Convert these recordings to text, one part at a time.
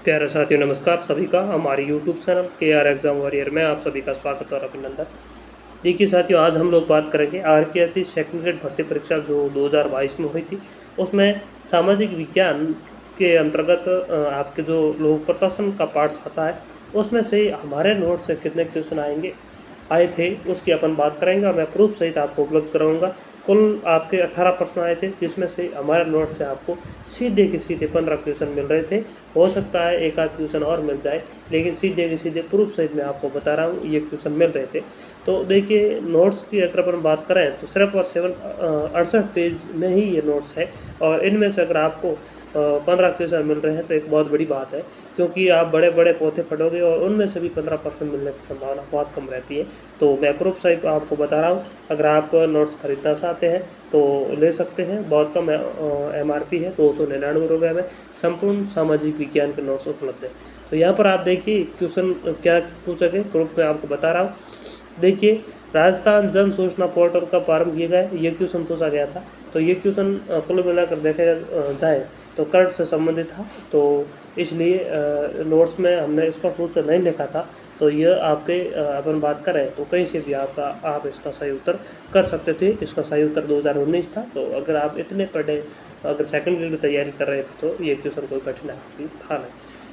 प्यारे साथियों, नमस्कार सभी का हमारे YouTube channel KR exam warrior में आप सभी का स्वागत और अभिनंदन। देखिए साथियों, आज हम लोग बात करेंगे RPSC सेकंड ग्रेड भर्ती परीक्षा जो 2022 में हुई थी, उसमें सामाजिक विज्ञान के अंतर्गत आपके जो लोक प्रशासन का पार्ट्स आता है, उसमें से हमारे नोट से कितने क्वेश्चन आए थे उसकी अपन बात करेंगे और मैं प्रूफ सहित आपको उपलब्ध कराऊंगा। कुल आपके 18 प्रश्न आए थे, जिसमें से हमारे नोट से आपको सीधे के सीधे 15 क्वेश्चन मिल रहे थे। हो सकता है एक आध क्वेश्चन और मिल जाए, लेकिन सीधे के सीधे प्रूफ सहित मैं आपको बता रहा हूँ ये क्वेश्चन मिल रहे थे। तो देखिए, नोट्स की अगर अपन बात करें तो सिर्फ और 68 पेज में ही ये नोट्स है, और इनमें से अगर आपको 15 क्वेश्चन मिल रहे हैं तो एक बहुत बड़ी बात है, क्योंकि आप बड़े बड़े पोथे पढ़ोगे और उनमें से भी 15% मिलने की संभावना बहुत कम रहती है। तो मैं प्रूफ सहित आपको बता रहा हूँ, अगर आप नोट्स खरीदना चाहते हैं तो ले सकते हैं। बहुत कम MRP है, 299 रुपये में संपूर्ण सामाजिक विज्ञान के नोट्स उपलब्ध है। तो यहाँ पर आप देखिए क्वेश्चन क्या पूछेंगे, प्रूफ में आपको बता रहा हूँ। देखिए, राजस्थान जन सूचना पोर्टल का प्रारंभ किया गया, ये क्वेश्चन पूछा गया था। तो ये क्वेश्चन कुल मिलाकर देखा जाए तो करंट से संबंधित था, तो इसलिए नोट्स में हमने स्पष्ट रूप से नहीं लिखा था। तो यह आपके अपन बात करें तो कहीं से भी आप इसका सही उत्तर कर सकते थे। इसका सही उत्तर 2019 था। तो अगर आप इतने पढ़े, अगर सेकंड ग्रेड की तैयारी कर रहे थे तो ये क्वेश्चन कोई कठिन था नहीं।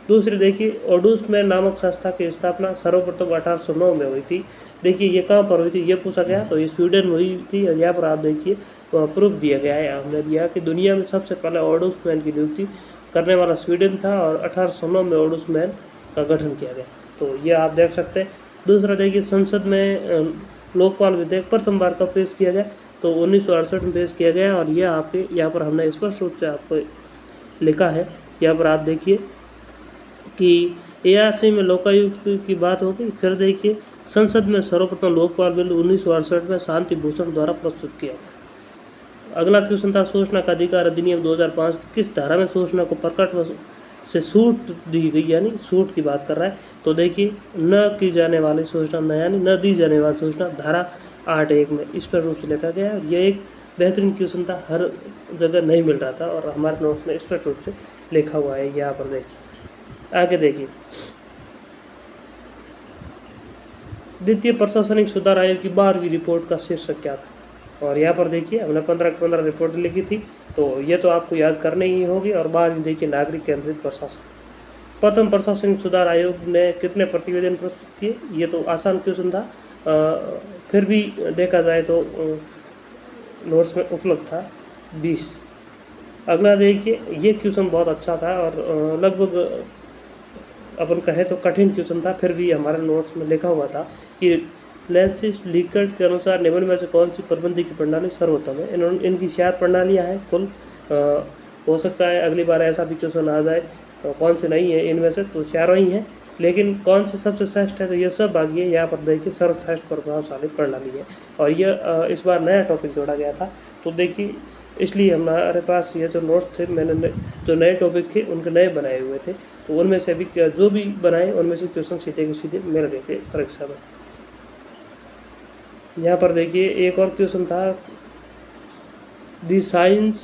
दूसरी देखिए, ओडुस्मैन नामक संस्था की स्थापना सर्वप्रथम 1809 में हुई थी। देखिए ये कहाँ पर हुई थी ये पूछा गया, तो ये स्वीडन में हुई थी। और यहाँ पर आप देखिए प्रूफ दिया गया है, हमने दिया कि दुनिया में सबसे पहले ओडुस्मैन की नियुक्ति करने वाला स्वीडन था और 1809 में ओडुस्मैन का गठन किया गया। तो ये आप देख सकते हैं। दूसरा देखिए, संसद में लोकपाल विधेयक प्रथम बार कब पेश किया गया, तो 1968 में पेश किया गया। और ये आपके यहाँ पर हमने स्पष्ट रूप से आपको लिखा है। यहाँ पर आप देखिए कि ARC में लोकायुक्त की बात होगी। फिर देखिए, संसद में सर्वप्रथम लोकपाल बिल 1968 में शांति भूषण द्वारा प्रस्तुत किया गया। अगला क्वेश्चन था, सूचना का अधिकार अधिनियम 2005 की किस धारा में सूचना को प्रकट से छूट दी गई, यानी छूट की बात कर रहा है। तो देखिए, न की जाने वाली सूचना यानी न दी जाने वाली सूचना धारा 8(1) में इस पर रूप से लिखा गया है। यह एक बेहतरीन क्वेश्चन था, हर जगह नहीं मिल रहा था और हमारे नोट्स में स्पष्ट रूप से लिखा हुआ है। यहाँ पर देखिए, आगे देखिए, द्वितीय प्रशासनिक सुधार आयोग की 12वीं रिपोर्ट का शीर्षक क्या था। और यहाँ पर देखिए, हमने 15 रिपोर्ट लिखी थी, तो ये तो आपको याद करनी ही होगी। और 12वीं देखिए, नागरिक केंद्रित प्रशासन। प्रथम प्रशासनिक सुधार आयोग ने कितने प्रतिवेदन प्रस्तुत किए, ये तो आसान क्वेश्चन था, फिर भी देखा जाए तो नोट्स में उपलब्ध था 20। अगला देखिए, ये क्वेश्चन बहुत अच्छा था और लगभग अपन कहें तो कठिन क्वेश्चन था, फिर भी हमारे नोट्स में लिखा हुआ था कि फ्रांसिस लिकर्ट के अनुसार निम्न में से कौन सी प्रबंधकीय प्रणाली सर्वोत्तम है। इनकी 4 प्रणालियाँ हैं कुल। हो सकता है अगली बार ऐसा भी क्वेश्चन आ जाए तो कौन से नहीं है इनमें से, तो 4 ही हैं, लेकिन कौन सी सबसे श्रेष्ठ है तो ये सब भागी है। यहाँ पर देखिए, सर्वश्रेष्ठ प्रभावशाली प्रणाली है। और यह इस बार नया टॉपिक जोड़ा गया था। तो देखिए, इसलिए हमारे पास ये जो नोट्स थे, मैंने जो नए टॉपिक थे उनके नए बनाए हुए थे, तो उनमें से भी जो भी बनाए उनमें से क्वेश्चन सीधे के सीधे मिल गए थे परीक्षा में। यहाँ पर देखिए, एक और क्वेश्चन था, the science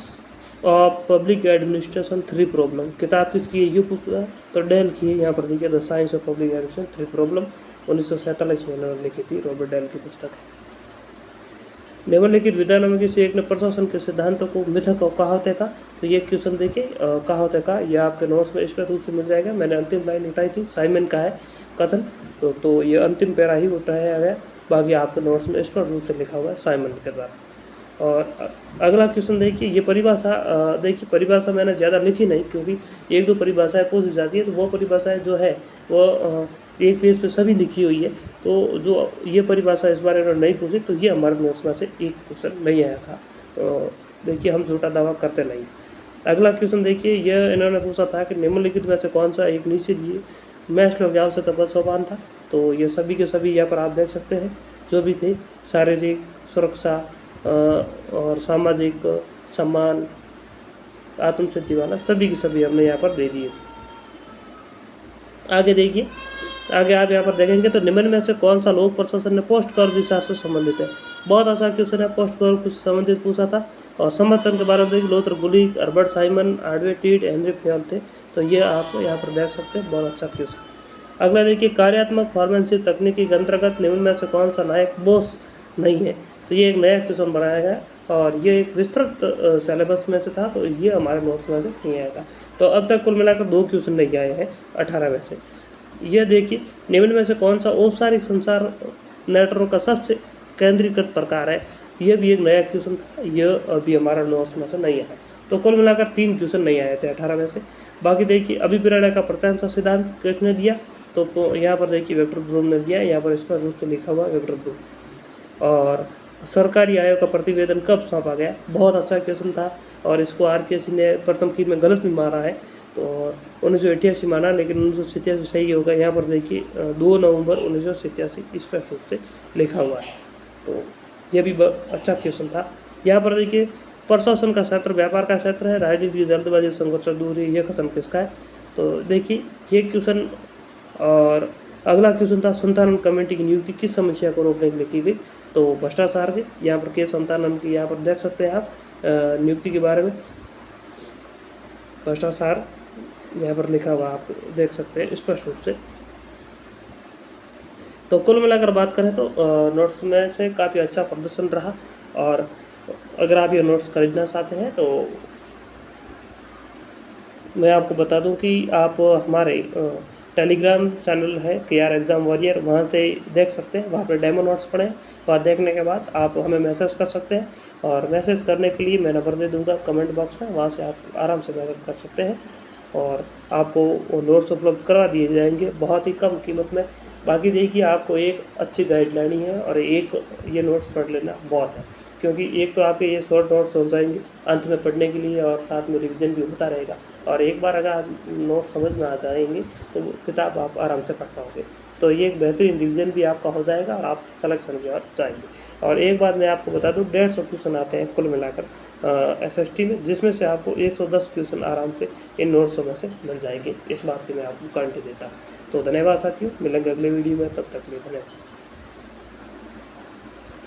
of public administration 3 problem. किताब किसकी है ये पूछा, तो डेल की है। यहाँ पर देखिए, the science of public administration 3 problem 1947 में उन्होंने लिखी थी, रॉबर्ट डेल की पुस्तक है। निम्नलिखित विधानों में किसी एक ने प्रशासन के सिद्धांतों को मिथक और कहावतें का, तो ये क्वेश्चन देखिए कहावतें का, यह आपके नोट्स में स्पष्ट रूप से मिल जाएगा। मैंने अंतिम लाइन उठाई थी, साइमन का है कथन, तो ये अंतिम पैरा ही उठाया गया, बाकी आपके नोट्स में स्पष्ट रूप से लिखा हुआ है साइमन के द्वारा। और अगला क्वेश्चन देखिए, ये परिभाषा देखिए, परिभाषा मैंने ज़्यादा लिखी नहीं, क्योंकि 1-2 परिभाषाएँ पूछी जाती है, तो वो परिभाषाएँ जो है वो एक पेज पे सभी लिखी हुई है। तो जो ये परिभाषा इस बार इन्होंने नहीं पूछी, तो ये हमारे नोट्स में से एक क्वेश्चन नहीं आया था। देखिए, हम झूठा दावा करते नहीं। अगला क्वेश्चन देखिए, यह इन्होंने पूछा था कि निम्नलिखित में से कौन सा एक निश्चित मैस्लो की आवश्यकता पर सोपान था। तो ये सभी के सभी यहाँ पर आप देख सकते हैं, जो भी थे, शारीरिक सुरक्षा और सामाजिक सम्मान, आत्मसिद्धि वाला, सभी के सभी हमने यहाँ पर दे दिए। आगे देखिए, आगे आप यहाँ पर देखेंगे तो निम्न में से कौन सा लोक प्रशासन ने पोस्ट कर विचार से संबंधित है। बहुत आसान क्वेश्चन है, पोस्ट कर से संबंधित पूछा था। और समर्थन के बारे में देखिए, लोथर गुलिक, अल्बर्ट साइमन, आर्डवे टीड, हेनरी फेयल थे। तो ये आप यहाँ पर देख सकते हैं, बहुत अच्छा क्वेश्चन। अगला देखिए, कार्यात्मक फार्मेसी तकनीकी के अंतर्गत निम्न में से कौन सा नायक बोस नहीं है। तो ये एक नया क्वेश्चन बनाया गया और ये एक विस्तृत सिलेबस में से था, तो ये हमारे नोट्स में से नहीं आएगा। तो अब तक कुल मिलाकर 2 क्वेश्चन नहीं आए हैं 18 में से। यह देखिए, निम्न में से कौन सा औपचारिक संचार नेटवर्क का सबसे केंद्रीकृत प्रकार है। यह भी एक नया क्वेश्चन था, यह अभी हमारा नोट्स में से नहीं आया। तो कुल मिलाकर 3 क्वेश्चन नहीं आए थे 18 में से। बाकी देखिए, अभिप्रेरणा का प्रत्याशा सिद्धांत किसने दिया, तो यहाँ पर देखिए वेक्टर ब्रूम ने दिया, यहाँ पर स्पष्ट रूप से लिखा हुआ वेक्टर ब्रूम। और सरकारी आयोग का प्रतिवेदन कब सौंपा गया, बहुत अच्छा क्वेश्चन था और इसको आरपीएससी ने प्रथम की में गलत भी मारा है, तो 1988 माना, लेकिन 1987 सही होगा। यहाँ पर देखिए 2 नवंबर 1987 स्पष्ट रूप से लिखा हुआ है, तो यह भी अच्छा क्वेश्चन था। यहाँ पर देखिए, प्रशासन का क्षेत्र व्यापार का क्षेत्र है, राजनीति की जल्दबाजी संघर्ष दूर है, यह खत्म किसका है। तो देखिए ये क्वेश्चन। और अगला क्वेश्चन था, संतानन कमेटी की नियुक्ति किस समस्या को रोकने के लिए की गई, तो भ्रष्टाचार के। यहाँ पर के संतानन की यहाँ पर देख सकते हैं आप नियुक्ति के बारे में, भ्रष्टाचार यहाँ पर लिखा हुआ आप देख सकते हैं स्पष्ट रूप से। तो कुल मिलाकर बात करें तो नोट्स में से काफ़ी अच्छा प्रदर्शन रहा। और अगर आप ये नोट्स खरीदना चाहते हैं तो मैं आपको बता दूं कि आप हमारे टेलीग्राम चैनल है KR एग्ज़ाम वॉरियर, वहाँ से देख सकते हैं, वहाँ पर डेमो नोट्स पड़े हैं। वहाँ देखने के बाद आप हमें मैसेज कर सकते हैं और मैसेज करने के लिए मैं नंबर दे दूँगा कमेंट बॉक्स में, वहाँ से आप आराम से मैसेज कर सकते हैं और आपको वो नोट्स उपलब्ध करवा दिए जाएंगे बहुत ही कम कीमत में। बाकी देखिए, आपको एक अच्छी गाइडलाइन है और एक ये नोट्स पढ़ लेना बहुत है, क्योंकि एक तो आपके ये शॉर्ट नोट्स हो जाएंगे अंत में पढ़ने के लिए और साथ में रिवीजन भी होता रहेगा। और एक बार अगर आप नोट्स समझ में आ जाएंगे तो किताब आप आराम से पढ़ पाओगे, तो ये एक बेहतरीन रिवीजन भी आपका हो जाएगा और आप सिलेक्शन भी जाएंगे। और एक बात मैं आपको बता दूं, 150 क्वेश्चन आते हैं कुल मिलाकर SST में, जिसमें से आपको 110 क्वेश्चन आराम से इन नोट्सों में से मिल जाएंगे। इस बात की मैं आपको गारंटी देता हूँ। तो धन्यवाद साथियों, मिलेंगे अगले वीडियो में, तब तक के लिए धन्यवाद।